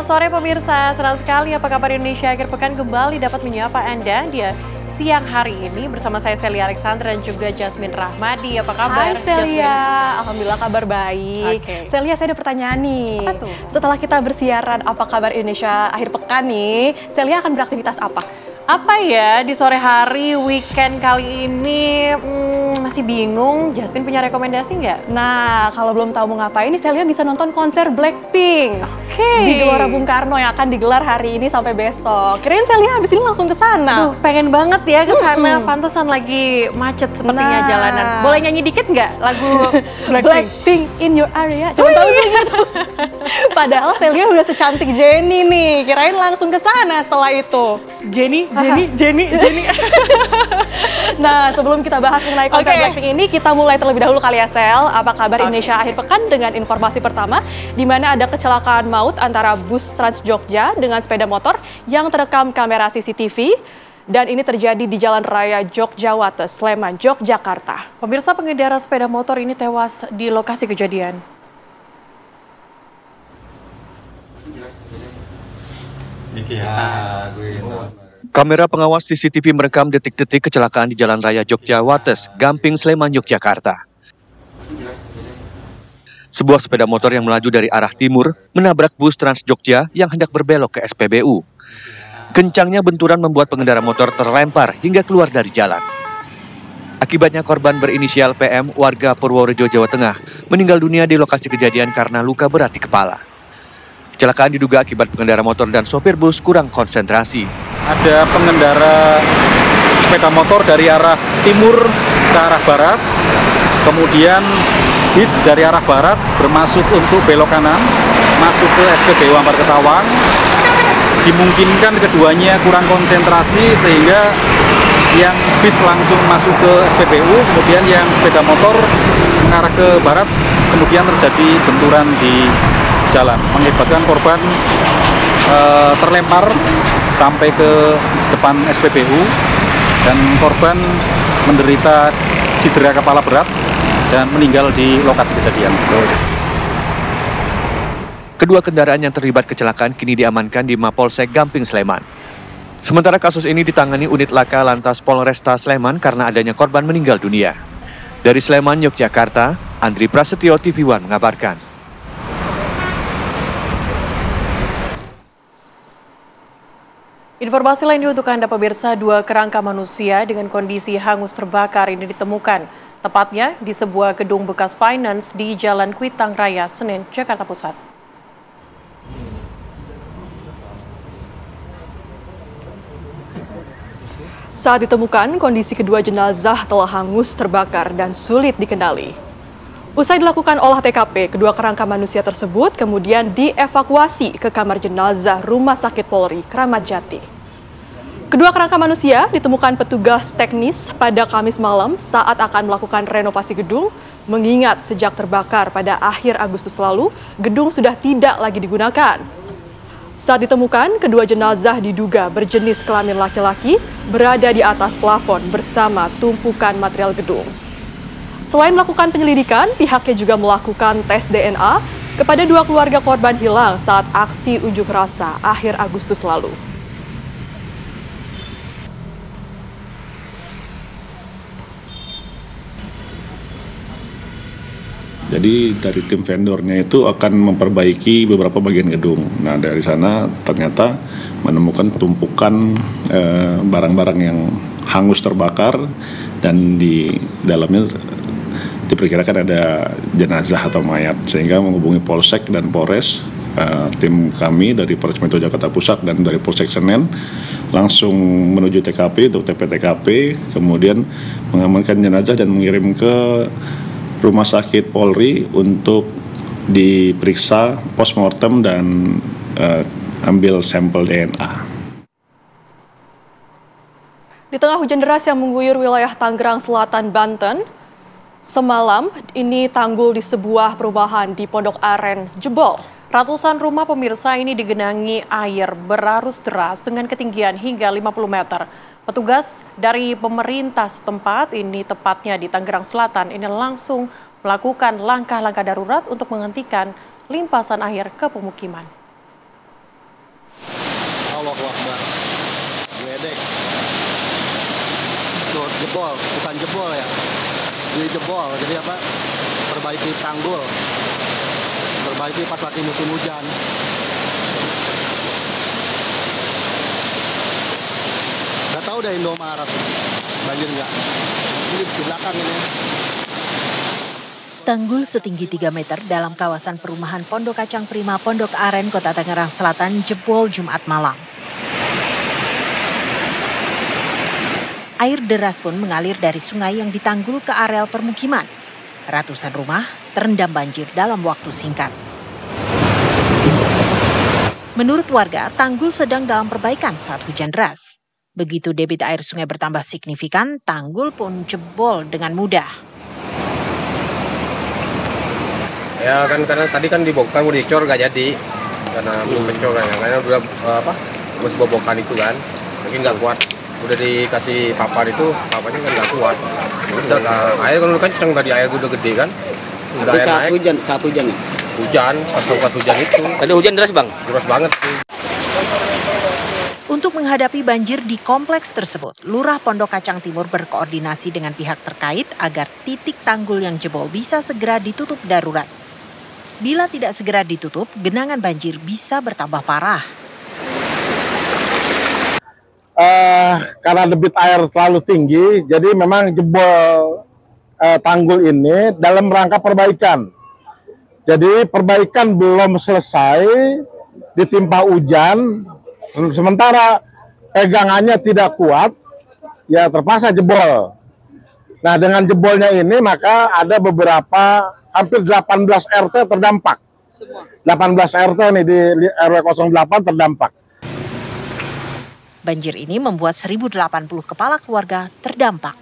Selamat sore pemirsa, senang sekali apa kabar Indonesia akhir pekan kembali dapat menyapa Anda di siang hari ini bersama saya Celia Alexandra dan juga Jasmine Rahmadi. Apa kabar? Hai Celia, Alhamdulillah kabar baik. Celia, saya ada pertanyaan nih. Apa tuh? Setelah kita bersiaran apa kabar Indonesia akhir pekan nih, Celia akan beraktivitas apa? Apa ya di sore hari weekend kali ini? Masih bingung. Jasmine punya rekomendasi nggak? Nah, kalau belum tahu mau ngapain nih, Celia bisa nonton konser Blackpink. Di Gelora Bung Karno yang akan digelar hari ini sampai besok. Kirain Celia habis ini langsung ke sana. Pengen banget ya ke sana. Pantesan lagi macet sepertinya jalanan. Boleh nyanyi dikit nggak lagu Blackpink in your area? Coba tahu sih. Padahal Celia udah secantik Jennie nih. Kirain langsung ke sana setelah itu. Jennie. Nah, sebelum kita bahas mengenai konser Blackpink ini, kita mulai terlebih dahulu kali ya, Sel. Apa kabar Indonesia akhir pekan dengan informasi pertama, di mana ada kecelakaan maut antara bus Trans Jogja dengan sepeda motor yang terekam kamera CCTV. Dan ini terjadi di Jalan Raya Jogjawates, Sleman, Yogyakarta. Pemirsa, pengendara sepeda motor ini tewas di lokasi kejadian. Kamera pengawas CCTV merekam detik-detik kecelakaan di Jalan Raya Jogjawates, Gamping, Sleman, Yogyakarta. Sebuah sepeda motor yang melaju dari arah timur menabrak bus Trans Jogja yang hendak berbelok ke SPBU. Kencangnya benturan membuat pengendara motor terlempar hingga keluar dari jalan. Akibatnya korban berinisial PM, warga Purworejo, Jawa Tengah, meninggal dunia di lokasi kejadian karena luka berat di kepala. Kecelakaan diduga akibat pengendara motor dan sopir bus kurang konsentrasi. Ada pengendara sepeda motor dari arah timur ke arah barat, kemudian bis dari arah barat bermasuk untuk belok kanan, masuk ke SPBU Ampar Ketawang. Dimungkinkan keduanya kurang konsentrasi sehingga yang bis langsung masuk ke SPBU, kemudian yang sepeda motor mengarah ke barat, kemudian terjadi benturan di jalan, mengakibatkan korban terlempar sampai ke depan SPBU dan korban menderita cedera kepala berat dan meninggal di lokasi kejadian. Kedua kendaraan yang terlibat kecelakaan kini diamankan di Mapolsek Gamping, Sleman. Sementara kasus ini ditangani unit laka lantas Polresta Sleman karena adanya korban meninggal dunia. Dari Sleman, Yogyakarta, Andri Prasetyo, TV One mengabarkan. Informasi lain untuk Anda pemirsa, 2 kerangka manusia dengan kondisi hangus terbakar ini ditemukan, tepatnya di sebuah gedung bekas finance di Jalan Kuitang Raya, Senen, Jakarta Pusat. Saat ditemukan, kondisi kedua jenazah telah hangus terbakar dan sulit dikenali. Usai dilakukan olah TKP, kedua kerangka manusia tersebut kemudian dievakuasi ke kamar jenazah Rumah Sakit Polri, Kramat Jati. Kedua kerangka manusia ditemukan petugas teknis pada Kamis malam saat akan melakukan renovasi gedung, mengingat sejak terbakar pada akhir Agustus lalu, gedung sudah tidak lagi digunakan. Saat ditemukan, kedua jenazah diduga berjenis kelamin laki-laki berada di atas plafon bersama tumpukan material gedung. Selain melakukan penyelidikan, pihaknya juga melakukan tes DNA kepada 2 keluarga korban hilang saat aksi unjuk rasa akhir Agustus lalu. Jadi dari tim vendornya itu akan memperbaiki beberapa bagian gedung. Nah, dari sana ternyata menemukan tumpukan barang-barang yang hangus terbakar dan di dalamnya diperkirakan ada jenazah atau mayat, sehingga menghubungi Polsek dan Polres. Tim kami dari Polres Metro Jakarta Pusat dan dari Polsek Senen langsung menuju TKP untuk TP-TKP, kemudian mengamankan jenazah dan mengirim ke Rumah Sakit Polri untuk diperiksa postmortem dan ambil sampel DNA. Di tengah hujan deras yang mengguyur wilayah Tangerang Selatan, Banten, semalam ini tanggul di sebuah perumahan di Pondok Aren jebol. Ratusan rumah pemirsa ini digenangi air berarus deras dengan ketinggian hingga 50 meter. Petugas dari pemerintah setempat ini tepatnya di Tangerang Selatan ini langsung melakukan langkah-langkah darurat untuk menghentikan limpasan air ke pemukiman. Allahu Akbar. Wedek. Tuh, jebol, bukan jebol ya. Ini jebol, jadi apa? Perbaiki tanggul. Perbaiki pas lagi musim hujan. Gak tahu deh Indomaret. Banjir nggak? Ini di belakang ini. Tanggul setinggi 3 meter dalam kawasan perumahan Pondok Kacang Prima, Pondok Aren, Kota Tangerang Selatan jebol Jumat malam. Air deras pun mengalir dari sungai yang ditanggul ke areal permukiman. Ratusan rumah terendam banjir dalam waktu singkat. Menurut warga, tanggul sedang dalam perbaikan saat hujan deras. Begitu debit air sungai bertambah signifikan, tanggul pun jebol dengan mudah. Ya kan karena tadi kan dibongkar mau dicor gak jadi karena belum pencor karena udah masih bobokan itu kan mungkin nggak kuat udah dikasih papan itu papannya kan nggak kuat udah air kan kenceng tadi air udah gede kan udah air naik saat hujan pas hujan itu tadi hujan deras bang deras banget. Untuk menghadapi banjir di kompleks tersebut, Lurah Pondok Kacang Timur berkoordinasi dengan pihak terkait agar titik tanggul yang jebol bisa segera ditutup darurat. Bila tidak segera ditutup, genangan banjir bisa bertambah parah. Karena debit air terlalu tinggi, jadi memang jebol tanggul ini dalam rangka perbaikan. Jadi perbaikan belum selesai, ditimpa hujan, sementara pegangannya tidak kuat, ya terpaksa jebol. Nah dengan jebolnya ini maka ada beberapa hampir 18 RT terdampak. 18 RT nih di RW 08 terdampak. Banjir ini membuat 1.080 kepala keluarga terdampak.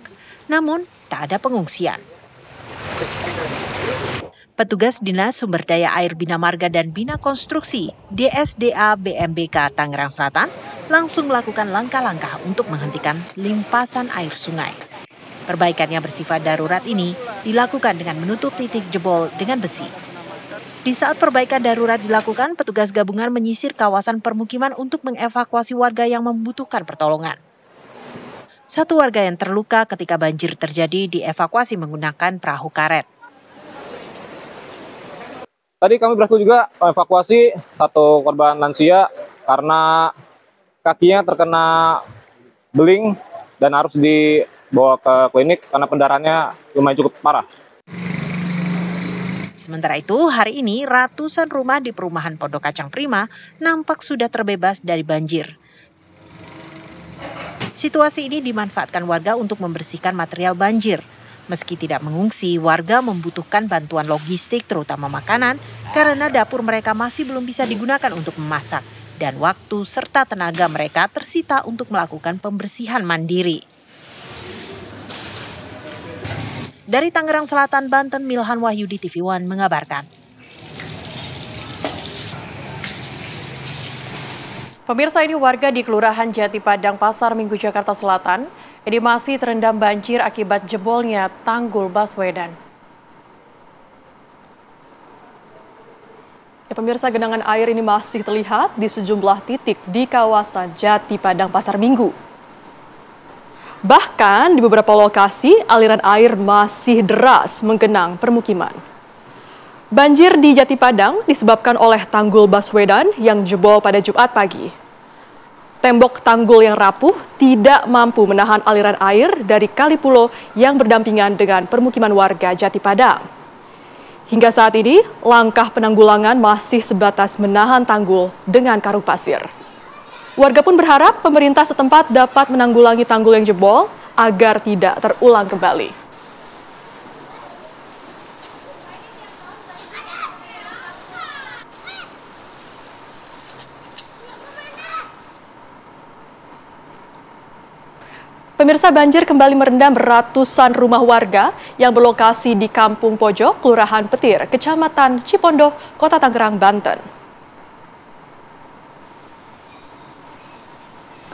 Namun tak ada pengungsian. Petugas Dinas Sumber Daya Air Bina Marga dan Bina Konstruksi DSDA BMBK Tangerang Selatan langsung melakukan langkah-langkah untuk menghentikan limpasan air sungai. Perbaikan yang bersifat darurat ini dilakukan dengan menutup titik jebol dengan besi. Di saat perbaikan darurat dilakukan, petugas gabungan menyisir kawasan permukiman untuk mengevakuasi warga yang membutuhkan pertolongan. Satu warga yang terluka ketika banjir terjadi dievakuasi menggunakan perahu karet. Tadi kami berhasil juga evakuasi satu korban lansia karena kakinya terkena beling dan harus dibawa ke klinik karena pendarahannya lumayan cukup parah. Sementara itu, hari ini ratusan rumah di perumahan Pondok Kacang Prima nampak sudah terbebas dari banjir. Situasi ini dimanfaatkan warga untuk membersihkan material banjir. Meski tidak mengungsi, warga membutuhkan bantuan logistik terutama makanan karena dapur mereka masih belum bisa digunakan untuk memasak dan waktu serta tenaga mereka tersita untuk melakukan pembersihan mandiri. Dari Tangerang Selatan, Banten, Milhan Wahyudi TV One mengabarkan. Pemirsa, ini warga di Kelurahan Jati Padang, Pasar Minggu, Jakarta Selatan ini masih terendam banjir akibat jebolnya tanggul Baswedan. Ya, pemirsa, genangan air ini masih terlihat di sejumlah titik di kawasan Jati Padang, Pasar Minggu. Bahkan di beberapa lokasi aliran air masih deras menggenang permukiman. Banjir di Jati Padang disebabkan oleh tanggul Baswedan yang jebol pada Jumat pagi. Tembok tanggul yang rapuh tidak mampu menahan aliran air dari Kali Pulo yang berdampingan dengan permukiman warga Jati Padang. Hingga saat ini, langkah penanggulangan masih sebatas menahan tanggul dengan karung pasir. Warga pun berharap pemerintah setempat dapat menanggulangi tanggul yang jebol agar tidak terulang kembali. Pemirsa, banjir kembali merendam ratusan rumah warga yang berlokasi di Kampung Pojok, Kelurahan Petir, Kecamatan Cipondoh, Kota Tangerang, Banten.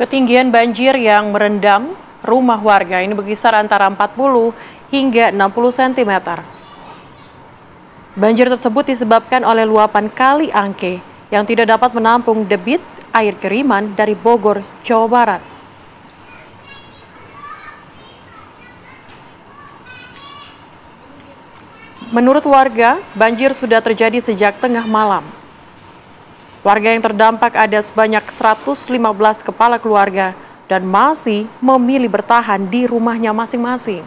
Ketinggian banjir yang merendam rumah warga ini berkisar antara 40 hingga 60 cm. Banjir tersebut disebabkan oleh luapan Kali Angke yang tidak dapat menampung debit air kiriman dari Bogor, Jawa Barat. Menurut warga, banjir sudah terjadi sejak tengah malam. Warga yang terdampak ada sebanyak 115 kepala keluarga dan masih memilih bertahan di rumahnya masing-masing.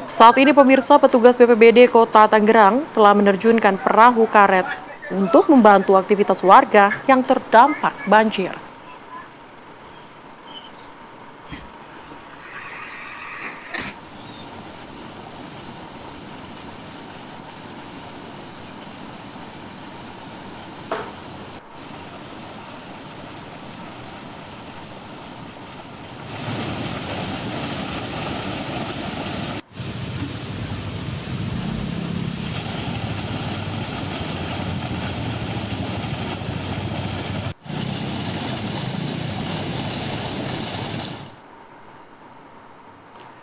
Saat ini pemirsa, petugas BPBD Kota Tangerang telah menerjunkan perahu karet untuk membantu aktivitas warga yang terdampak banjir.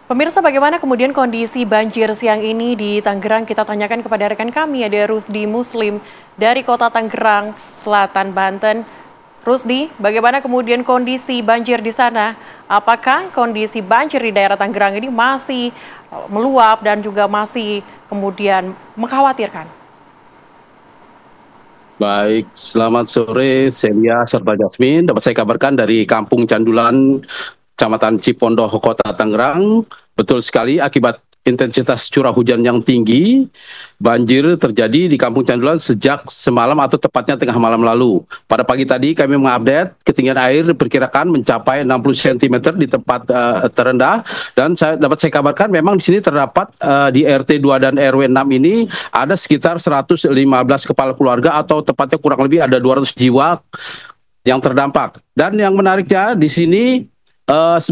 Pemirsa, bagaimana kemudian kondisi banjir siang ini di Tangerang? Kita tanyakan kepada rekan kami, ada Rusdi Muslim dari Kota Tangerang, Selatan, Banten. Rusdi, bagaimana kemudian kondisi banjir di sana? Apakah kondisi banjir di daerah Tangerang ini masih meluap dan juga masih kemudian mengkhawatirkan? Baik, selamat sore Celia serta Jasmine. Dapat saya kabarkan dari Kampung Candulan, Kecamatan Cipondoh, Kota Tangerang. Betul sekali, akibat intensitas curah hujan yang tinggi, banjir terjadi di Kampung Candulan sejak semalam atau tepatnya tengah malam lalu. Pada pagi tadi kami mengupdate ketinggian air diperkirakan mencapai 60 cm di tempat terendah, dan dapat saya kabarkan memang di sini terdapat di RT 2 dan RW 6 ini ada sekitar 115 kepala keluarga atau tepatnya kurang lebih ada 200 jiwa yang terdampak. Dan yang menariknya di sini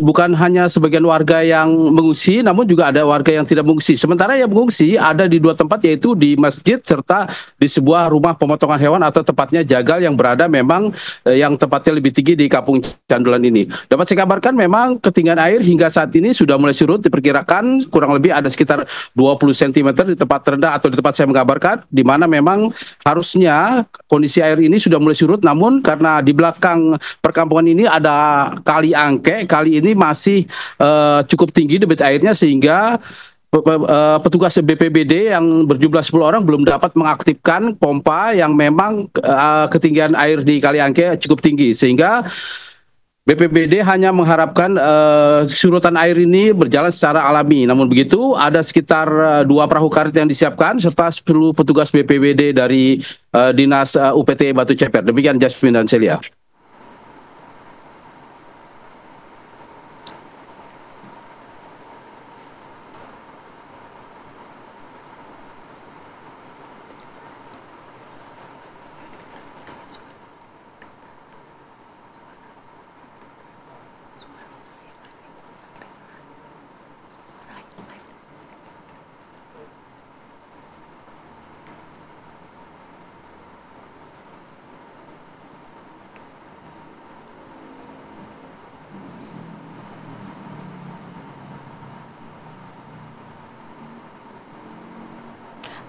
bukan hanya sebagian warga yang mengungsi, namun juga ada warga yang tidak mengungsi. Sementara yang mengungsi ada di dua tempat, yaitu di masjid serta di sebuah rumah pemotongan hewan atau tepatnya jagal yang berada memang yang tempatnya lebih tinggi di Kampung Candulan ini. Dapat saya kabarkan memang ketinggian air hingga saat ini sudah mulai surut, diperkirakan kurang lebih ada sekitar 20 cm di tempat terendah atau di tempat saya mengabarkan, di mana memang harusnya kondisi air ini sudah mulai surut, namun karena di belakang perkampungan ini ada kali Angke. Kali ini masih cukup tinggi debit airnya sehingga petugas BPBD yang berjumlah 10 orang belum dapat mengaktifkan pompa yang memang ketinggian air di Kali Angke cukup tinggi, sehingga BPBD hanya mengharapkan surutan air ini berjalan secara alami. Namun begitu, ada sekitar 2 perahu karet yang disiapkan serta 10 petugas BPBD dari Dinas UPT Batu Ceper. Demikian Jasmine dan Celia.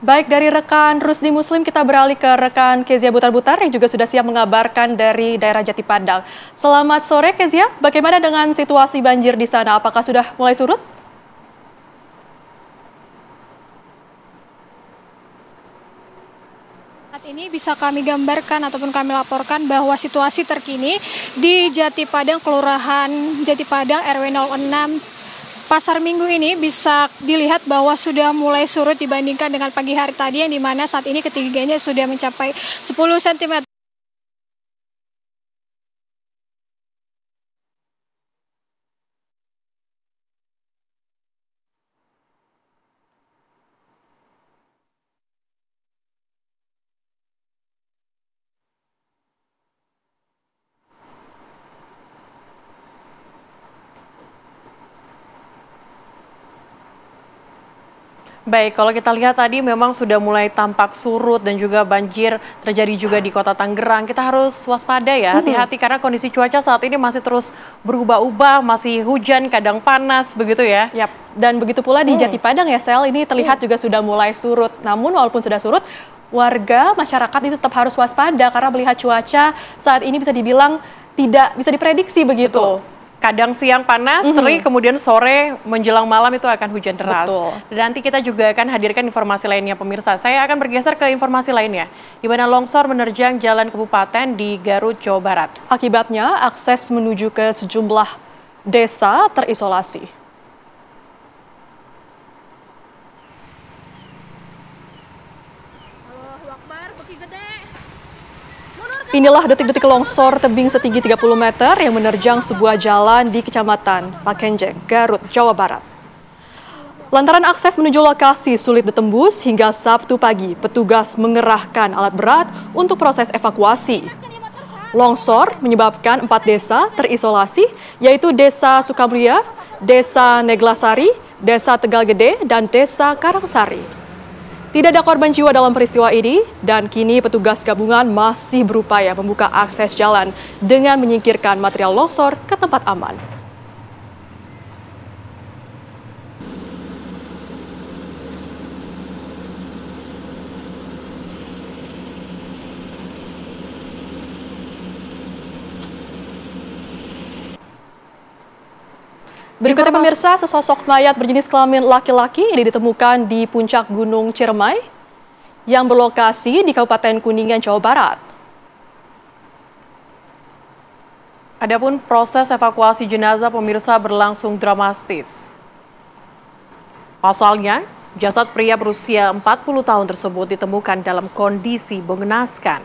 Baik, dari rekan Rusdi Muslim kita beralih ke rekan Kezia Butar-Butar yang juga sudah siap mengabarkan dari daerah Jati Padang. Selamat sore Kezia, bagaimana dengan situasi banjir di sana? Apakah sudah mulai surut? Saat ini bisa kami gambarkan ataupun kami laporkan bahwa situasi terkini di Jati Padang, Kelurahan Jati Padang, RW 06, Pasar Minggu ini bisa dilihat bahwa sudah mulai surut dibandingkan dengan pagi hari tadi, yang dimana saat ini ketinggiannya sudah mencapai 10 cm. Baik, kalau kita lihat tadi memang sudah mulai tampak surut dan juga banjir terjadi juga di Kota Tangerang. Kita harus waspada ya, hati-hati karena kondisi cuaca saat ini masih terus berubah-ubah, masih hujan, kadang panas, begitu ya. Yap, dan begitu pula di Jati Padang ya Sel, ini terlihat juga sudah mulai surut. Namun walaupun sudah surut, warga, masyarakat itu tetap harus waspada karena melihat cuaca saat ini bisa dibilang tidak bisa diprediksi begitu. Betul. Kadang siang panas, terik, kemudian sore menjelang malam itu akan hujan deras. Betul. Dan nanti kita juga akan hadirkan informasi lainnya pemirsa. Saya akan bergeser ke informasi lainnya, di mana longsor menerjang jalan kabupaten di Garut, Jawa Barat. Akibatnya akses menuju ke sejumlah desa terisolasi. Inilah detik-detik longsor tebing setinggi 30 meter yang menerjang sebuah jalan di Kecamatan Pakenjeng, Garut, Jawa Barat. Lantaran akses menuju lokasi sulit ditembus, hingga Sabtu pagi petugas mengerahkan alat berat untuk proses evakuasi. Longsor menyebabkan 4 desa terisolasi, yaitu Desa Sukamulya, Desa Neglasari, Desa Tegal Gede, dan Desa Karangsari. Tidak ada korban jiwa dalam peristiwa ini, dan kini petugas gabungan masih berupaya membuka akses jalan dengan menyingkirkan material longsor ke tempat aman. Berikutnya pemirsa, sesosok mayat berjenis kelamin laki-laki ini ditemukan di puncak Gunung Ciremai yang berlokasi di Kabupaten Kuningan, Jawa Barat. Adapun proses evakuasi jenazah pemirsa berlangsung dramatis. Pasalnya, jasad pria berusia 40 tahun tersebut ditemukan dalam kondisi mengenaskan.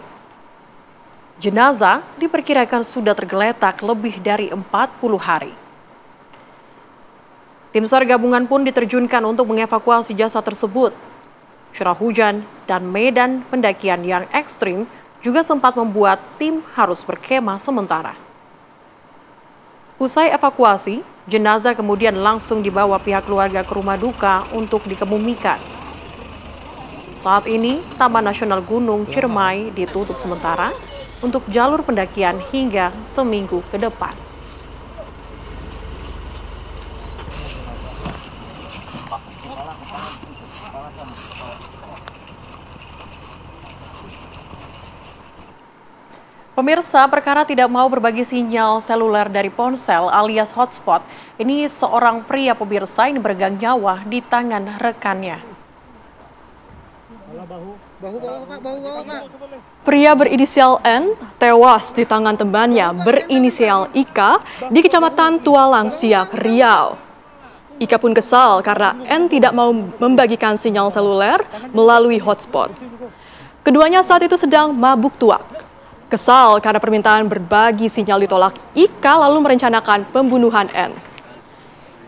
Jenazah diperkirakan sudah tergeletak lebih dari 40 hari. Tim SAR gabungan pun diterjunkan untuk mengevakuasi jasad tersebut. Curah hujan dan medan pendakian yang ekstrim juga sempat membuat tim harus berkemah sementara. Usai evakuasi, jenazah kemudian langsung dibawa pihak keluarga ke rumah duka untuk dikebumikan. Saat ini, Taman Nasional Gunung Ciremai ditutup sementara untuk jalur pendakian hingga seminggu ke depan. Pemirsa, perkara tidak mau berbagi sinyal seluler dari ponsel alias hotspot, ini seorang pria pemirsa ini bergang nyawa di tangan rekannya. Pria berinisial N tewas di tangan temannya berinisial Ika di Kecamatan Tualang Siak, Riau. Ika pun kesal karena N tidak mau membagikan sinyal seluler melalui hotspot. Keduanya saat itu sedang mabuk tuak. Kesal karena permintaan berbagi sinyal ditolak, Ika lalu merencanakan pembunuhan N.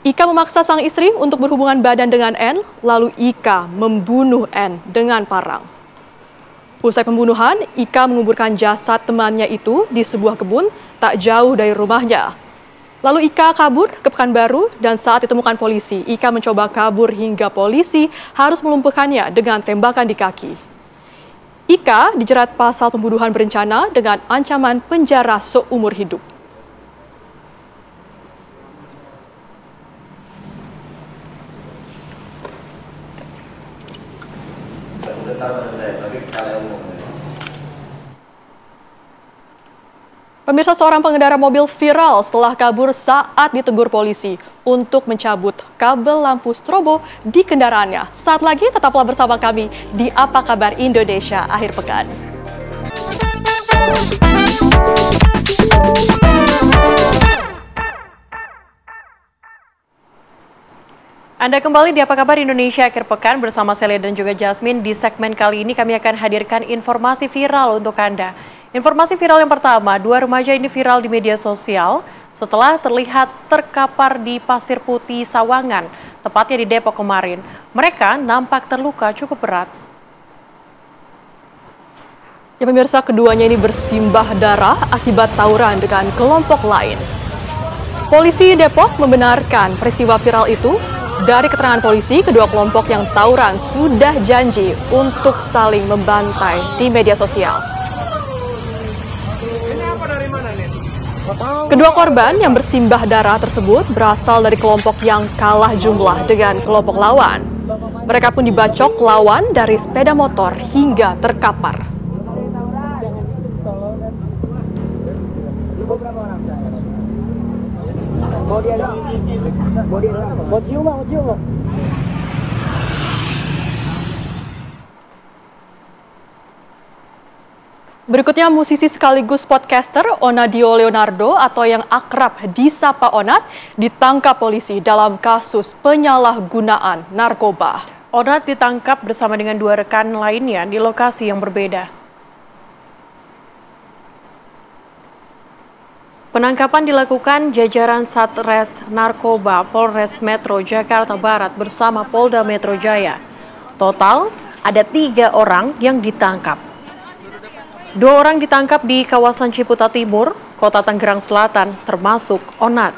Ika memaksa sang istri untuk berhubungan badan dengan N, lalu Ika membunuh N dengan parang. Usai pembunuhan, Ika menguburkan jasad temannya itu di sebuah kebun tak jauh dari rumahnya. Lalu Ika kabur ke Pekanbaru dan saat ditemukan polisi, Ika mencoba kabur hingga polisi harus melumpuhkannya dengan tembakan di kaki. Ika dijerat pasal pembunuhan berencana dengan ancaman penjara seumur hidup. Pemirsa, seorang pengendara mobil viral setelah kabur saat ditegur polisi untuk mencabut kabel lampu strobo di kendaraannya. Saat lagi tetaplah bersama kami di Apa Kabar Indonesia Akhir Pekan. Anda kembali di Apa Kabar Indonesia Akhir Pekan bersama Celia dan juga Jasmine. Di segmen kali ini kami akan hadirkan informasi viral untuk Anda. Informasi viral yang pertama, 2 remaja ini viral di media sosial setelah terlihat terkapar di Pasir Putih Sawangan, tepatnya di Depok kemarin. Mereka nampak terluka cukup berat. Ya pemirsa, keduanya ini bersimbah darah akibat tawuran dengan kelompok lain. Polisi Depok membenarkan peristiwa viral itu. Dari keterangan polisi, kedua kelompok yang tawuran sudah janji untuk saling membantai di media sosial. Kedua korban yang bersimbah darah tersebut berasal dari kelompok yang kalah jumlah dengan kelompok lawan. Mereka pun dibacok lawan dari sepeda motor hingga terkapar. Berikutnya musisi sekaligus podcaster Onadio Leonardo atau yang akrab disapa Onat ditangkap polisi dalam kasus penyalahgunaan narkoba. Onat ditangkap bersama dengan 2 rekan lainnya di lokasi yang berbeda. Penangkapan dilakukan jajaran Satres Narkoba Polres Metro Jakarta Barat bersama Polda Metro Jaya. Total ada 3 orang yang ditangkap. 2 orang ditangkap di kawasan Ciputa Timur, Kota Tangerang Selatan, termasuk Onat.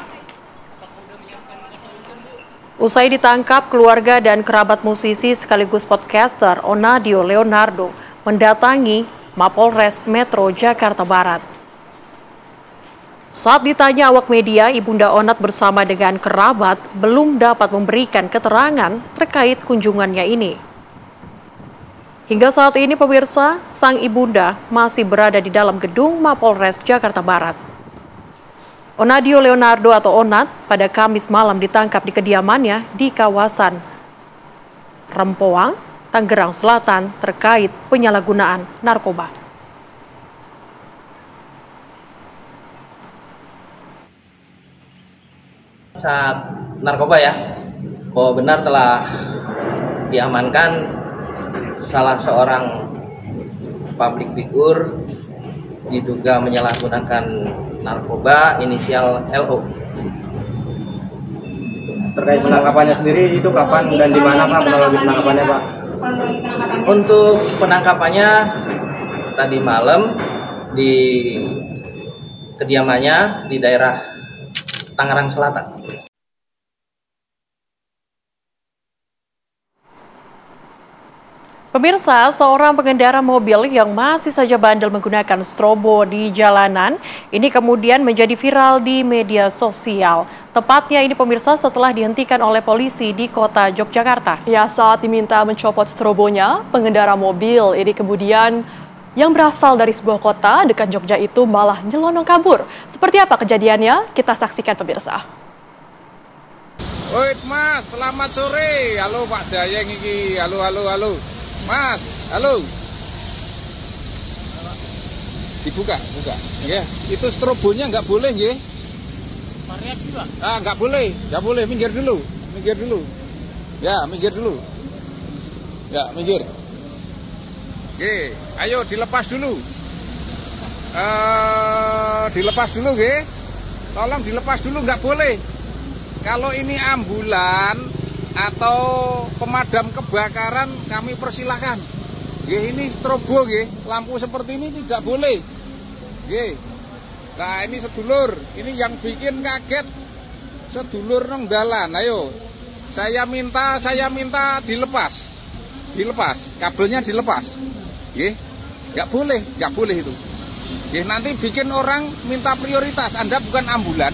Usai ditangkap, keluarga dan kerabat musisi sekaligus podcaster Onadio Leonardo mendatangi Mapolres Metro Jakarta Barat. Saat ditanya awak media, Ibunda Onat bersama dengan kerabat belum dapat memberikan keterangan terkait kunjungannya ini. Hingga saat ini pemirsa, sang ibunda masih berada di dalam gedung Mapolres Jakarta Barat. Onadio Leonardo atau Onat pada Kamis malam ditangkap di kediamannya di kawasan Rempoang, Tangerang Selatan terkait penyalahgunaan narkoba. Saat narkoba ya, bahwa benar telah diamankan salah seorang public figure diduga menyalahgunakan narkoba inisial LO. Terkait penangkapannya sendiri itu kapan dan di mana Pak kronologi penangkapannya Pak? Untuk penangkapannya tadi malam di kediamannya di daerah Tangerang Selatan. Pemirsa, seorang pengendara mobil yang masih saja bandel menggunakan strobo di jalanan, ini kemudian menjadi viral di media sosial. Tepatnya ini pemirsa setelah dihentikan oleh polisi di kota Yogyakarta. Ya, saat diminta mencopot strobonya, pengendara mobil ini kemudian yang berasal dari sebuah kota dekat Jogja itu malah nyelonong kabur. Seperti apa kejadiannya? Kita saksikan pemirsa. Oi Mas, selamat sore. Halo Pak Jayeng iki. Halo. Mas, halo. Dibuka. Ya, itu strobonya nggak boleh, nggih. Variasi, Pak. Nggak boleh. Minggir dulu. Ya, minggir dulu. Oke, ayo dilepas dulu. Nggih. Tolong dilepas dulu, nggak boleh. Kalau ini ambulan atau pemadam kebakaran kami persilahkan. Ini strobo, lampu seperti ini tidak boleh. Nah ini sedulur, ini yang bikin kaget sedulur nang dalan. Ayo, saya minta dilepas, kabelnya dilepas. Nggak boleh itu. Nanti bikin orang minta prioritas. Anda bukan ambulan.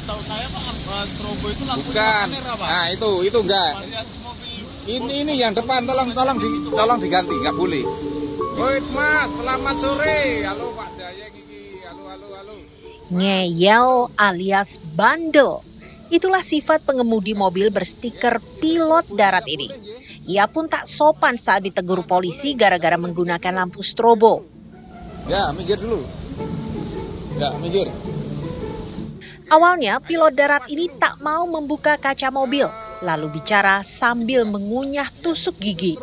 Tahu saya Pak, strobo itu lampu merah, Pak. Nah, itu enggak. Ini yang depan tolong diganti, enggak boleh. Woi, Mas, selamat sore. Halo Pak Jayeng iki. Halo. Ngeyel alias bandel. Itulah sifat pengemudi mobil berstiker pilot darat ini. Ia pun tak sopan saat ditegur polisi gara-gara menggunakan lampu strobo. Ya, minggir dulu. Awalnya, pilot darat ini tak mau membuka kaca mobil, lalu bicara sambil mengunyah tusuk gigi.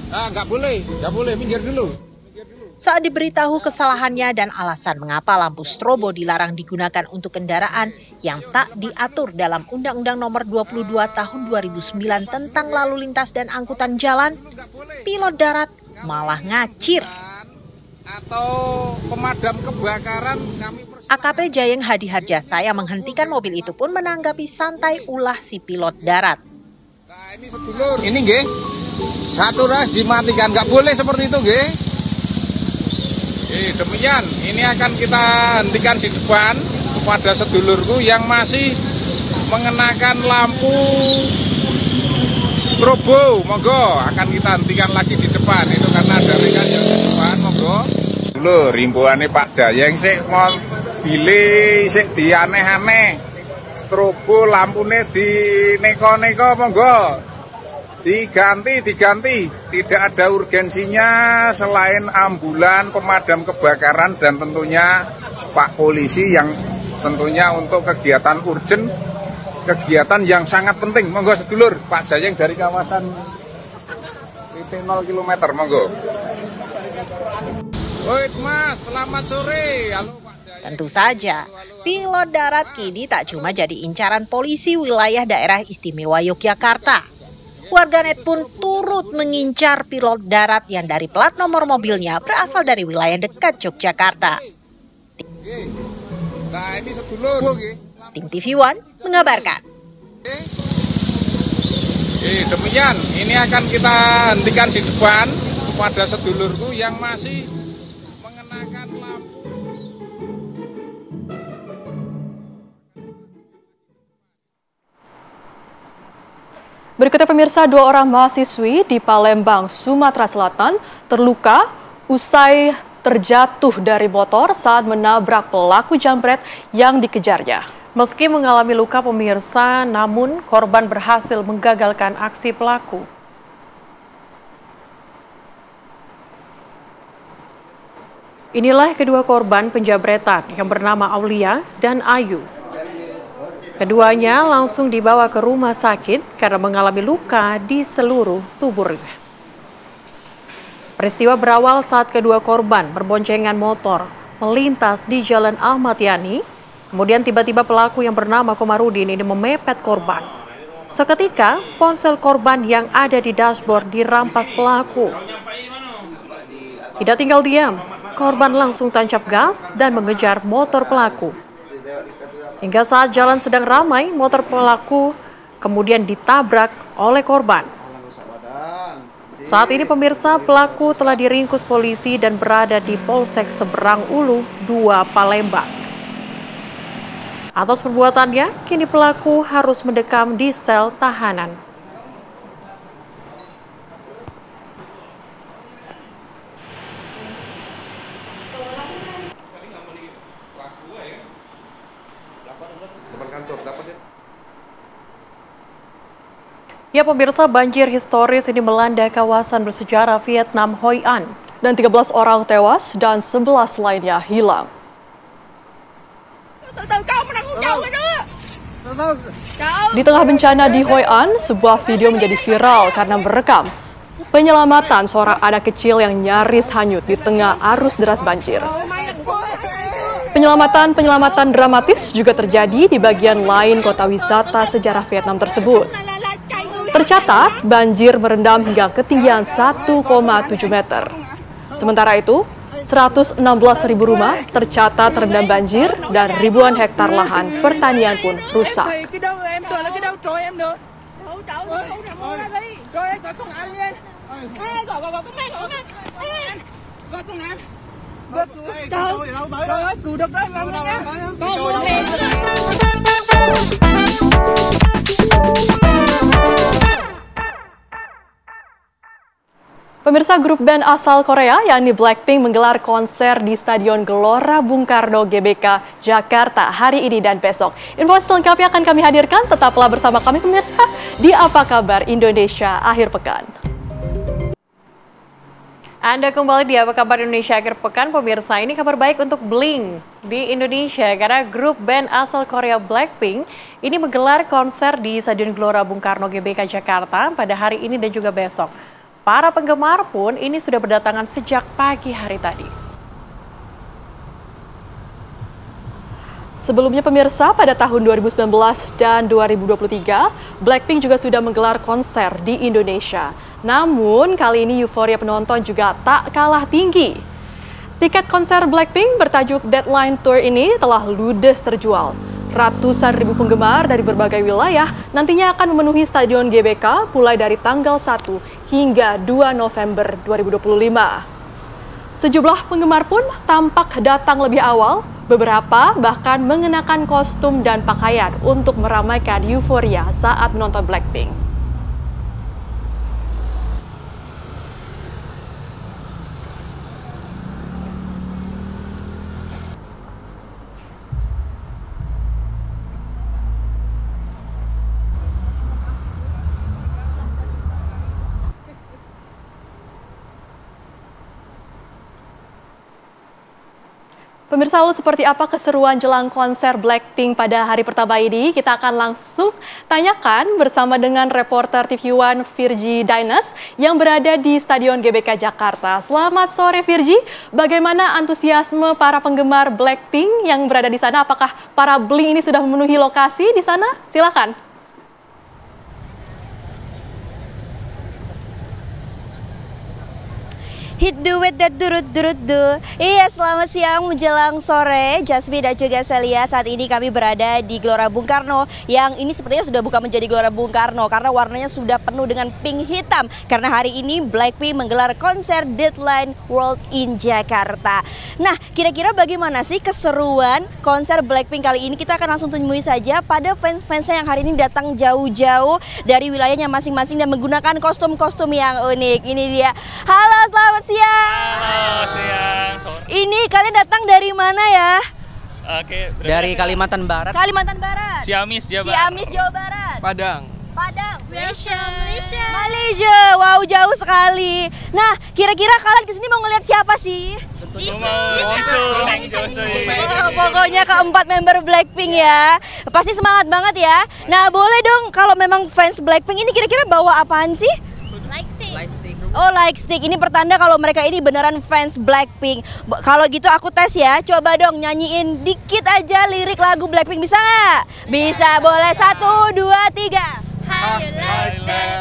Nggak boleh, minggir dulu. Saat diberitahu kesalahannya dan alasan mengapa lampu strobo dilarang digunakan untuk kendaraan yang tak diatur dalam Undang-Undang Nomor 22 Tahun 2009 tentang lalu lintas dan angkutan jalan, pilot darat malah ngacir. Atau pemadam kebakaran kami AKP Jayeng Hadi Harjasa yang menghentikan mobil itu pun menanggapi santai ulah si pilot darat. Nah ini sedulur, ini nggih, satu dimatikan, nggak boleh seperti itu nggih. Demikian, ini akan kita hentikan di depan kepada sedulurku yang masih mengenakan lampu strobo, monggo akan kita hentikan lagi di depan itu karena ada rekan yang di depan, monggo. Dulu rimbuane Pak Jayeng sik mau pilih sik dianeh-aneh. Strobo lampune di neko-neko, monggo. Diganti. Tidak ada urgensinya selain ambulan, pemadam kebakaran, dan tentunya Pak Polisi yang tentunya untuk kegiatan urgen, kegiatan yang sangat penting. Monggo sedulur, Pak Jayeng dari kawasan 0 km, monggo. Woi Mas, selamat sore. Halo Pak Jayeng. Tentu saja, pilot darat kini tak cuma jadi incaran polisi wilayah daerah istimewa Yogyakarta. Warganet pun turut mengincar pilot darat yang dari plat nomor mobilnya berasal dari wilayah dekat Yogyakarta. Nah, ini sedulur. Tim TV One mengabarkan. Demikian, ini akan kita hentikan di depan kepada sedulurku yang masih mengenakan lampu. Berikutnya pemirsa, 2 orang mahasiswi di Palembang, Sumatera Selatan terluka usai terjatuh dari motor saat menabrak pelaku jambret yang dikejarnya. Meski mengalami luka pemirsa, namun korban berhasil menggagalkan aksi pelaku. Inilah kedua korban penjabretan yang bernama Aulia dan Ayu. Keduanya langsung dibawa ke rumah sakit karena mengalami luka di seluruh tubuhnya. Peristiwa berawal saat kedua korban berboncengan motor melintas di Jalan Ahmad Yani. Kemudian tiba-tiba pelaku yang bernama Komarudin ini memepet korban. Seketika ponsel korban yang ada di dashboard dirampas pelaku. Tidak tinggal diam, korban langsung tancap gas dan mengejar motor pelaku. Hingga saat jalan sedang ramai, motor pelaku kemudian ditabrak oleh korban. Saat ini pemirsa, pelaku telah diringkus polisi dan berada di Polsek Seberang Ulu 2 Palembang. Atas perbuatannya, kini pelaku harus mendekam di sel tahanan. Ya pemirsa, banjir historis ini melanda kawasan bersejarah Vietnam Hoi An. Dan 13 orang tewas dan 11 lainnya hilang. Di tengah bencana di Hoi An, sebuah video menjadi viral karena merekam penyelamatan seorang anak kecil yang nyaris hanyut di tengah arus deras banjir. Penyelamatan dramatis juga terjadi di bagian lain kota wisata sejarah Vietnam tersebut. Tercatat, banjir merendam hingga ketinggian 1,7 meter. Sementara itu, 116.000 rumah tercatat terendam banjir dan ribuan hektar lahan pertanian pun rusak. Pemirsa, grup band asal Korea yakni Blackpink menggelar konser di Stadion Gelora Bung Karno GBK Jakarta hari ini dan besok. Info selengkapnya akan kami hadirkan, tetaplah bersama kami pemirsa di Apa Kabar Indonesia Akhir Pekan. Anda kembali di Apa Kabar Indonesia Akhir Pekan, pemirsa. Ini kabar baik untuk Blink di Indonesia karena grup band asal Korea Blackpink ini menggelar konser di Stadion Gelora Bung Karno GBK Jakarta pada hari ini dan juga besok. Para penggemar pun ini sudah berdatangan sejak pagi hari tadi. Sebelumnya pemirsa, pada tahun 2019 dan 2023, Blackpink juga sudah menggelar konser di Indonesia. Namun kali ini euforia penonton juga tak kalah tinggi. Tiket konser Blackpink bertajuk Deadline Tour ini telah ludes terjual. Ratusan ribu penggemar dari berbagai wilayah nantinya akan memenuhi Stadion GBK mulai dari tanggal 1 hingga 2 November 2025. Sejumlah penggemar pun tampak datang lebih awal, beberapa bahkan mengenakan kostum dan pakaian untuk meramaikan euforia saat menonton Blackpink. Pemirsa, lalu seperti apa keseruan jelang konser Blackpink pada hari pertama ini? Kita akan langsung tanyakan bersama dengan reporter TV One Virgi Dines yang berada di Stadion GBK Jakarta. Selamat sore Virgi, bagaimana antusiasme para penggemar Blackpink yang berada di sana? Apakah para bling ini sudah memenuhi lokasi di sana? Silakan. Hit do with that durut do. Iya, selamat siang menjelang sore, Jasmine dan juga Celia. Saat ini kami berada di Gelora Bung Karno, yang ini sepertinya sudah bukan menjadi Gelora Bung Karno karena warnanya sudah penuh dengan pink hitam. Karena hari ini Blackpink menggelar konser Deadline World in Jakarta. Nah, kira-kira bagaimana sih keseruan konser Blackpink kali ini? Kita akan langsung temui saja pada fans-fansnya yang hari ini datang jauh-jauh dari wilayahnya masing-masing dan menggunakan kostum-kostum yang unik. Ini dia. Halo, selamat siang. Halo, siang. Sore. Ini kalian datang dari mana ya? Oke, dari Kalimantan Barat. Kalimantan Barat. Ciamis, Jawa Barat. Ciamis, Jawa Barat. Padang. Padang. Malaysia. Wow, jauh sekali. Nah, kira-kira kalian kesini mau ngeliat siapa sih? Pokoknya keempat member Blackpink ya. Pasti semangat banget ya. Nah, boleh dong kalau memang fans Blackpink ini kira-kira bawa apaan sih? Lightstick. Oh, lightstick. Ini pertanda kalau mereka ini beneran fans Blackpink. Kalau gitu aku tes ya. Coba dong nyanyiin dikit aja lirik lagu Blackpink. Bisa nggak? Bisa, boleh. 1, 2, 3. How you like that?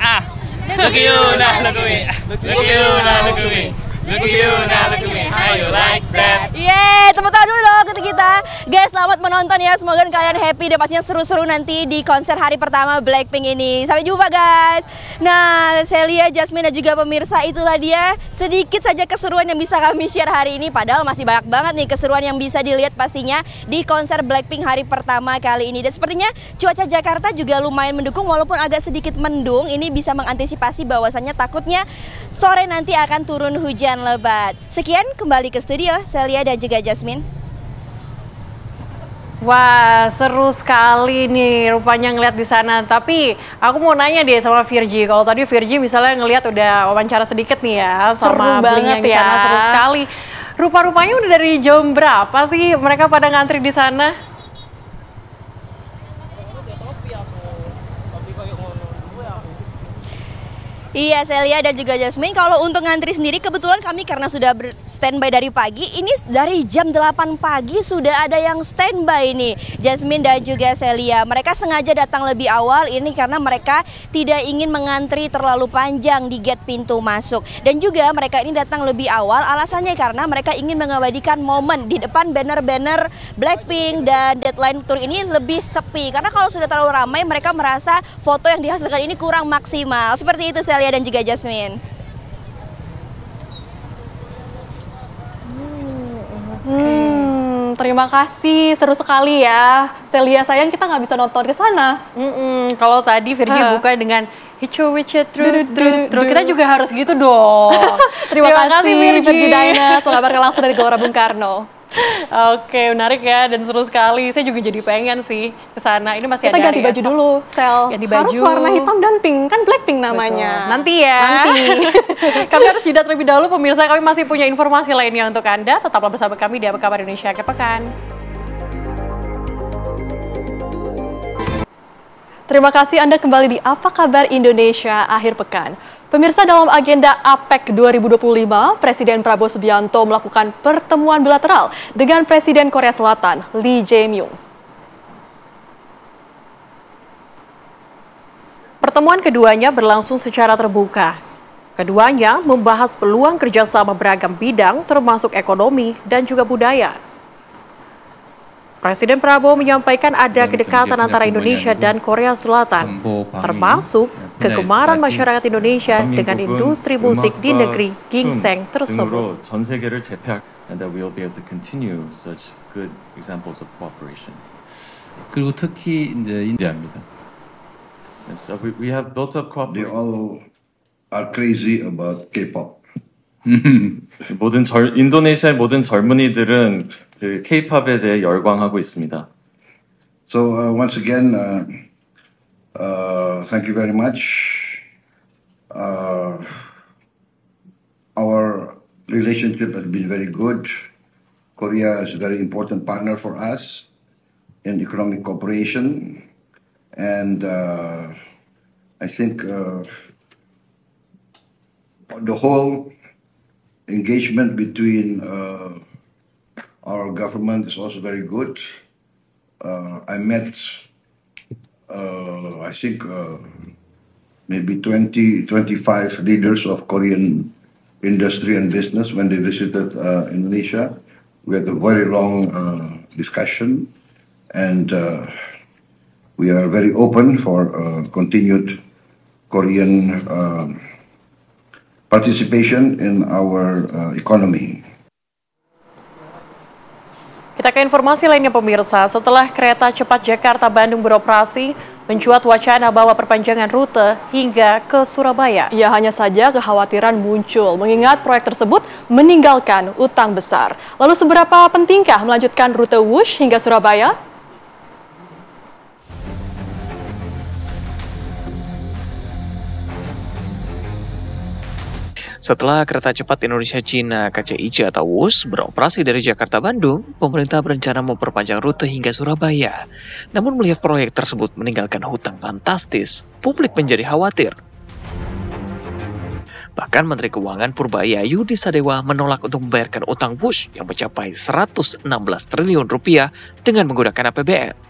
Ah, look at you now, look at me. Look at you now, look at me. Look at you now, look at me. How you like that? Yeay, tepuk tangan dulu dong untuk kita. Guys, selamat menonton ya. Semoga kalian happy dan pastinya seru-seru nanti di konser hari pertama Blackpink ini. Sampai jumpa guys. Nah, Celia, Jasmine dan juga pemirsa, itulah dia sedikit saja keseruan yang bisa kami share hari ini. Padahal masih banyak banget nih keseruan yang bisa dilihat pastinya di konser Blackpink hari pertama kali ini. Dan sepertinya cuaca Jakarta juga lumayan mendukung walaupun agak sedikit mendung. Ini bisa mengantisipasi bahwasannya takutnya sore nanti akan turun hujan lebat. Sekian, kembali ke studio, Celia dan juga Jasmine. Wah, seru sekali nih rupanya ngeliat di sana. Tapi aku mau nanya deh sama Virgi. Kalau tadi Virgi misalnya ngeliat udah wawancara sedikit nih ya sama bling yang di sana, seru sekali. Rupa-rupanya udah dari jam berapa sih mereka pada ngantri di sana? Iya, Celia dan juga Jasmine, kalau untuk ngantri sendiri kebetulan kami karena sudah standby dari pagi, ini dari jam 8 pagi sudah ada yang standby nih, Jasmine dan juga Celia. Mereka sengaja datang lebih awal ini karena mereka tidak ingin mengantri terlalu panjang di gate pintu masuk. Dan juga mereka ini datang lebih awal alasannya karena mereka ingin mengabadikan momen di depan banner-banner Blackpink dan Deadline Tour ini lebih sepi. Karena kalau sudah terlalu ramai mereka merasa foto yang dihasilkan ini kurang maksimal. Seperti itu Celia dan juga Jasmine. Terima kasih, seru sekali ya. Celia sayang kita nggak bisa nonton ke sana. Kalau tadi Virgi buka dengan kita juga harus gitu dong. Terima kasih Virgi Dines, mengabarkan langsung dari Gelora Bung Karno. Oke, menarik ya dan seru sekali. Saya juga jadi pengen sih ke sana. Ini masih kita ada ganti baju dulu, Sel. Ganti baju. Harus warna hitam dan pink, kan Blackpink namanya. Betul. Nanti ya. Nanti. Kami harus jeda terlebih dahulu pemirsa. Kami masih punya informasi lainnya untuk Anda. Tetaplah bersama kami di Apa Kabar Indonesia Akhir Pekan. Terima kasih Anda kembali di Apa Kabar Indonesia Akhir Pekan. Pemirsa, dalam agenda APEC 2025, Presiden Prabowo Subianto melakukan pertemuan bilateral dengan Presiden Korea Selatan, Lee Jae-myung. Pertemuan keduanya berlangsung secara terbuka. Keduanya membahas peluang kerjasama beragam bidang termasuk ekonomi dan juga budaya. Presiden Prabowo menyampaikan ada kedekatan antara Indonesia dan Korea Selatan, termasuk kegemaran masyarakat Indonesia dengan industri musik di negeri ginseng tersebut. 그리고 특히 이제 인디아입니다. So we have built up cooperation. They all are crazy about K-pop. 인도네시아의 모든 젊은이들은 그 K-팝에 대해 열광하고 있습니다. So once again, thank you very much. Our relationship has been very good. Korea is a very important partner for us in economic cooperation, and I think on the whole, engagement between our government is also very good. I met, I think, maybe 25 leaders of Korean industry and business when they visited Indonesia. We had a very long discussion, and we are very open for continued Korean participation in our economy. Kita ke informasi lainnya pemirsa, setelah kereta cepat Jakarta-Bandung beroperasi, mencuat wacana bahwa perpanjangan rute hingga ke Surabaya. Ya, hanya saja kekhawatiran muncul mengingat proyek tersebut meninggalkan utang besar. Lalu seberapa pentingkah melanjutkan rute Wush hingga Surabaya? Setelah kereta cepat Indonesia-Cina KCIC atau WUS beroperasi dari Jakarta-Bandung, pemerintah berencana memperpanjang rute hingga Surabaya. Namun melihat proyek tersebut meninggalkan hutang fantastis, publik menjadi khawatir. Bahkan Menteri Keuangan Purbaya Yudi Sadewa menolak untuk membayarkan utang WUS yang mencapai 116 triliun rupiah dengan menggunakan APBN.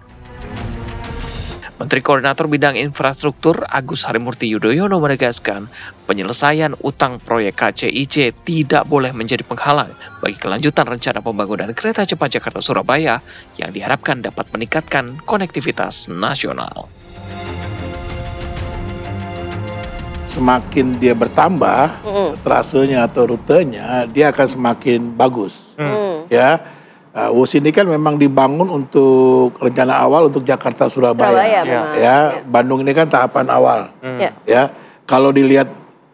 Menteri Koordinator Bidang Infrastruktur Agus Harimurti Yudhoyono menegaskan penyelesaian utang proyek KCIC tidak boleh menjadi penghalang bagi kelanjutan rencana pembangunan kereta cepat Jakarta-Surabaya yang diharapkan dapat meningkatkan konektivitas nasional. Semakin dia bertambah trasenya atau rutenya, dia akan semakin bagus. Ya. WUS ini kan memang dibangun untuk rencana awal untuk Jakarta-Surabaya. Ya, Bandung ini kan tahapan awal. Ya, kalau dilihat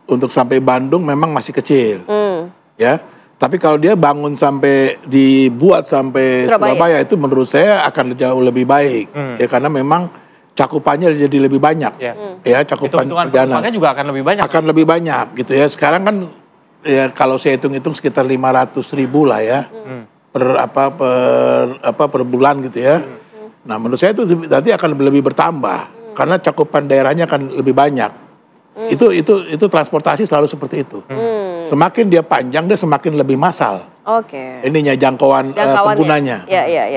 untuk sampai Bandung memang masih kecil. Ya, tapi kalau dia bangun sampai dibuat sampai Surabaya itu menurut saya akan jauh lebih baik. Ya, karena memang cakupannya jadi lebih banyak. Ya, cakupan perjalanan juga akan lebih banyak. Akan lebih banyak gitu ya. Sekarang kan ya kalau saya hitung-hitung sekitar 500.000 lah ya. Per bulan gitu ya. Nah, menurut saya itu nanti akan lebih bertambah karena cakupan daerahnya akan lebih banyak. Itu transportasi selalu seperti itu. Semakin dia panjang dia semakin lebih massal. Ininya jangkauan penggunanya.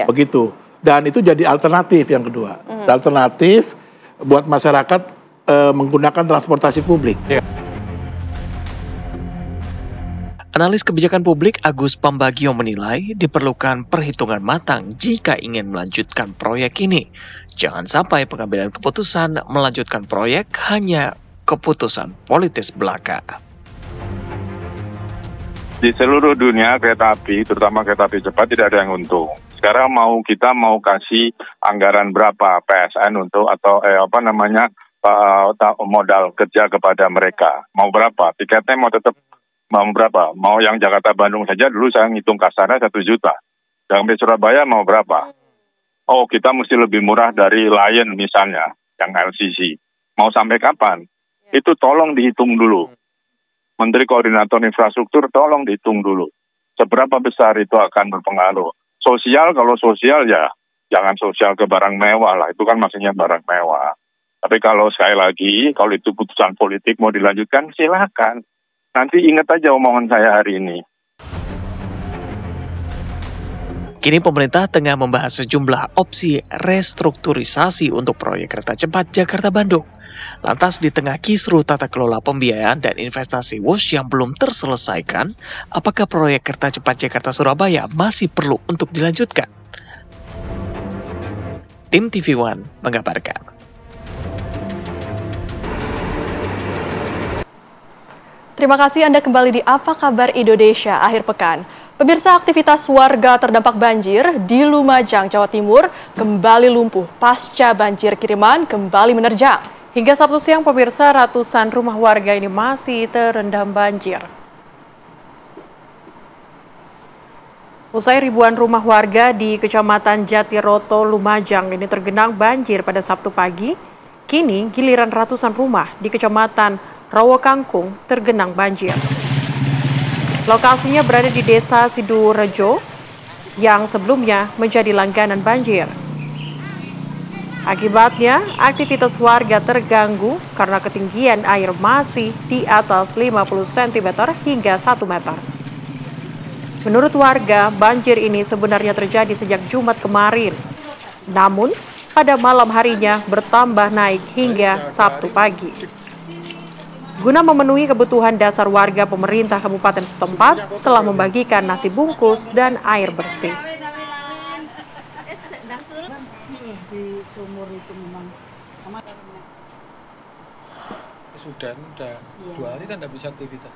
Begitu. Dan itu jadi alternatif yang kedua. Alternatif buat masyarakat menggunakan transportasi publik. Analis kebijakan publik Agus Pambagio menilai diperlukan perhitungan matang jika ingin melanjutkan proyek ini. Jangan sampai pengambilan keputusan melanjutkan proyek hanya keputusan politis belaka. Di seluruh dunia kereta api, terutama kereta api cepat tidak ada yang untung. Sekarang kita mau kasih anggaran berapa PSN untuk atau modal kerja kepada mereka. Mau berapa? Tiketnya mau tetap mau berapa? Mau yang Jakarta-Bandung saja dulu saya ngitung kasarnya 1 juta. Sampai Surabaya mau berapa? Oh, kita mesti lebih murah dari Lion misalnya, yang LCC. Mau sampai kapan? Itu tolong dihitung dulu. Menteri Koordinator Infrastruktur tolong dihitung dulu. Seberapa besar itu akan berpengaruh. Sosial, kalau sosial ya jangan sosial ke barang mewah lah. Itu kan maksudnya barang mewah. Tapi kalau sekali lagi, kalau itu putusan politik mau dilanjutkan, silakan. Nanti ingat aja omongan saya hari ini. Kini pemerintah tengah membahas sejumlah opsi restrukturisasi untuk proyek kereta cepat Jakarta-Bandung. Lantas di tengah kisruh tata kelola pembiayaan dan investasi WUS yang belum terselesaikan, apakah proyek kereta cepat Jakarta-Surabaya masih perlu untuk dilanjutkan? Tim TV One mengabarkan. Terima kasih Anda kembali di Apa Kabar Indonesia akhir pekan. Pemirsa, aktivitas warga terdampak banjir di Lumajang, Jawa Timur kembali lumpuh pasca banjir kiriman kembali menerjang. Hingga Sabtu siang, pemirsa, ratusan rumah warga ini masih terendam banjir. Usai ribuan rumah warga di Kecamatan Jatiroto, Lumajang ini tergenang banjir pada Sabtu pagi, kini giliran ratusan rumah di Kecamatan Rawokangkung tergenang banjir. Lokasinya berada di Desa Sidorejo yang sebelumnya menjadi langganan banjir. Akibatnya, aktivitas warga terganggu karena ketinggian air masih di atas 50 cm hingga 1 meter. Menurut warga, banjir ini sebenarnya terjadi sejak Jumat kemarin. Namun, pada malam harinya bertambah naik hingga Sabtu pagi. Guna memenuhi kebutuhan dasar warga, pemerintah kabupaten setempat telah membagikan nasi bungkus dan air bersih. Sudah 2 hari kan tidak bisa aktivitas.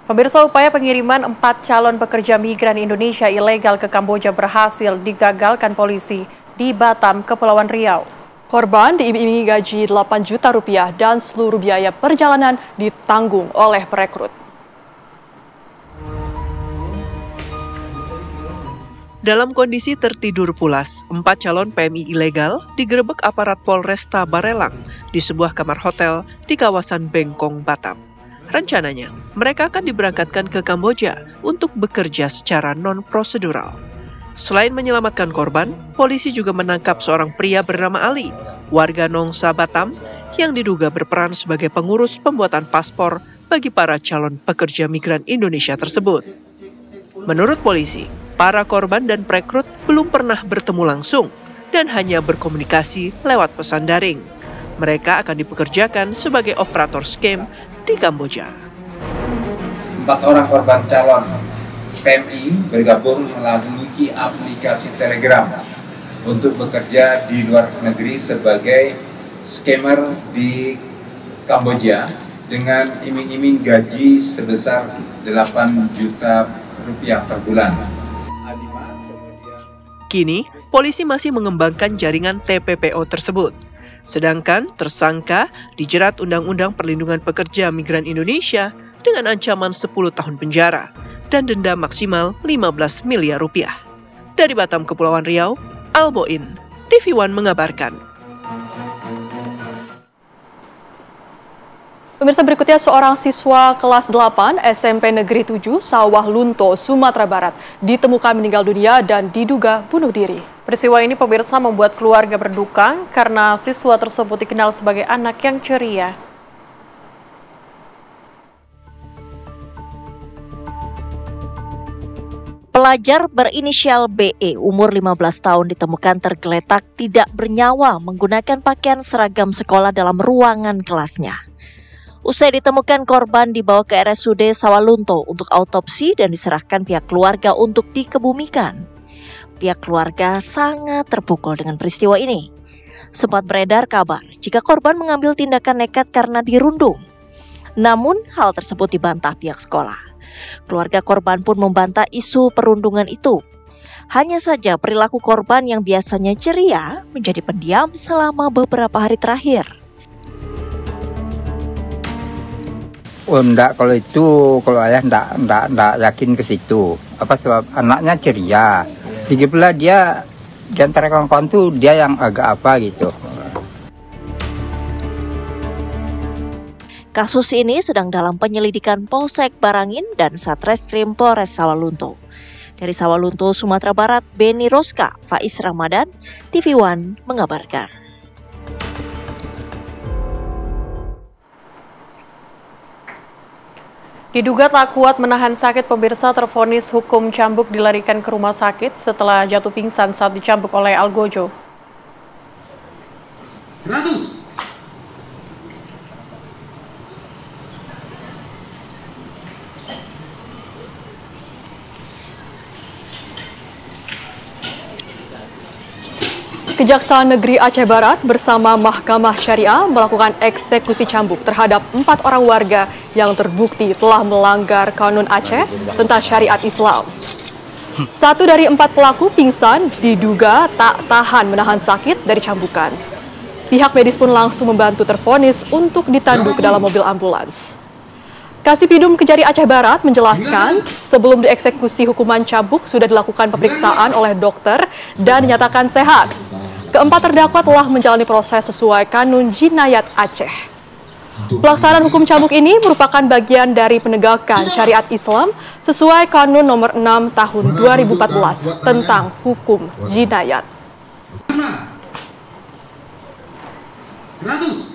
Pemirsa, upaya pengiriman 4 calon pekerja migran Indonesia ilegal ke Kamboja berhasil digagalkan polisi di Batam, Kepulauan Riau. Korban diiming-imingi gaji 8 juta rupiah dan seluruh biaya perjalanan ditanggung oleh perekrut. Dalam kondisi tertidur pulas, 4 calon PMI ilegal digerebek aparat Polresta Barelang di sebuah kamar hotel di kawasan Bengkong, Batam. Rencananya, mereka akan diberangkatkan ke Kamboja untuk bekerja secara non-prosedural. Selain menyelamatkan korban, polisi juga menangkap seorang pria bernama Ali, warga Nongsa, Batam, yang diduga berperan sebagai pengurus pembuatan paspor bagi para calon pekerja migran Indonesia tersebut. Menurut polisi, para korban dan perekrut belum pernah bertemu langsung dan hanya berkomunikasi lewat pesan daring. Mereka akan dipekerjakan sebagai operator scam di Kamboja. 4 orang korban calon PMI bergabung melalui aplikasi Telegram untuk bekerja di luar negeri sebagai scammer di Kamboja dengan iming-iming gaji sebesar 8 juta rupiah per bulan. Kini, polisi masih mengembangkan jaringan TPPO tersebut. Sedangkan tersangka dijerat Undang-Undang Perlindungan Pekerja Migran Indonesia dengan ancaman 10 tahun penjara dan denda maksimal 15 miliar rupiah. Dari Batam, Kepulauan Riau, Alboin, TV One mengabarkan. Pemirsa, berikutnya seorang siswa kelas 8 SMP Negeri 7 Sawah Lunto, Sumatera Barat ditemukan meninggal dunia dan diduga bunuh diri. Peristiwa ini, pemirsa, membuat keluarga berduka karena siswa tersebut dikenal sebagai anak yang ceria. Pelajar berinisial BE umur 15 tahun ditemukan tergeletak tidak bernyawa menggunakan pakaian seragam sekolah dalam ruangan kelasnya. Usai ditemukan, korban dibawa ke RSUD Sawalunto untuk autopsi dan diserahkan pihak keluarga untuk dikebumikan. Pihak keluarga sangat terpukul dengan peristiwa ini. Sempat beredar kabar jika korban mengambil tindakan nekat karena dirundung. Namun, hal tersebut dibantah pihak sekolah. Keluarga korban pun membantah isu perundungan itu. Hanya saja perilaku korban yang biasanya ceria menjadi pendiam selama beberapa hari terakhir. Oh enggak, kalau ayah enggak yakin ke situ. Apa sebab anaknya ceria. Lagi pula dia di antara kawan-kawan tuh dia yang agak apa gitu. Kasus ini sedang dalam penyelidikan Polsek Barangin dan Satreskrim Polres Sawalunto. Dari Sawalunto, Sumatera Barat, Beni Roska, Faiz Ramadan, TV One mengabarkan. Diduga tak kuat menahan sakit, pemirsa tervonis hukum cambuk dilarikan ke rumah sakit setelah jatuh pingsan saat dicambuk oleh Algojo. 100. Kejaksaan Negeri Aceh Barat bersama Mahkamah Syariah melakukan eksekusi cambuk terhadap 4 orang warga yang terbukti telah melanggar Kanun Aceh tentang syariat Islam. 1 dari 4 pelaku pingsan diduga tak tahan menahan sakit dari cambukan. Pihak medis pun langsung membantu tervonis untuk ditandu ke dalam mobil ambulans. Kasipidum Kejari Aceh Barat menjelaskan, sebelum dieksekusi hukuman cambuk sudah dilakukan pemeriksaan oleh dokter dan dinyatakan sehat. Keempat terdakwa telah menjalani proses sesuai Kanun Jinayat Aceh. Pelaksanaan hukum cambuk ini merupakan bagian dari penegakan syariat Islam sesuai Kanun nomor 6 tahun 2014 tentang hukum jinayat. 100.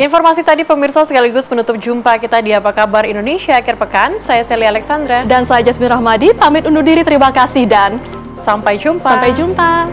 Informasi tadi pemirsa sekaligus menutup jumpa kita di Apa Kabar Indonesia akhir pekan. Saya Celia Alexandra. Dan saya Jasmine Rahmadi, pamit undur diri, terima kasih dan sampai jumpa. Sampai jumpa.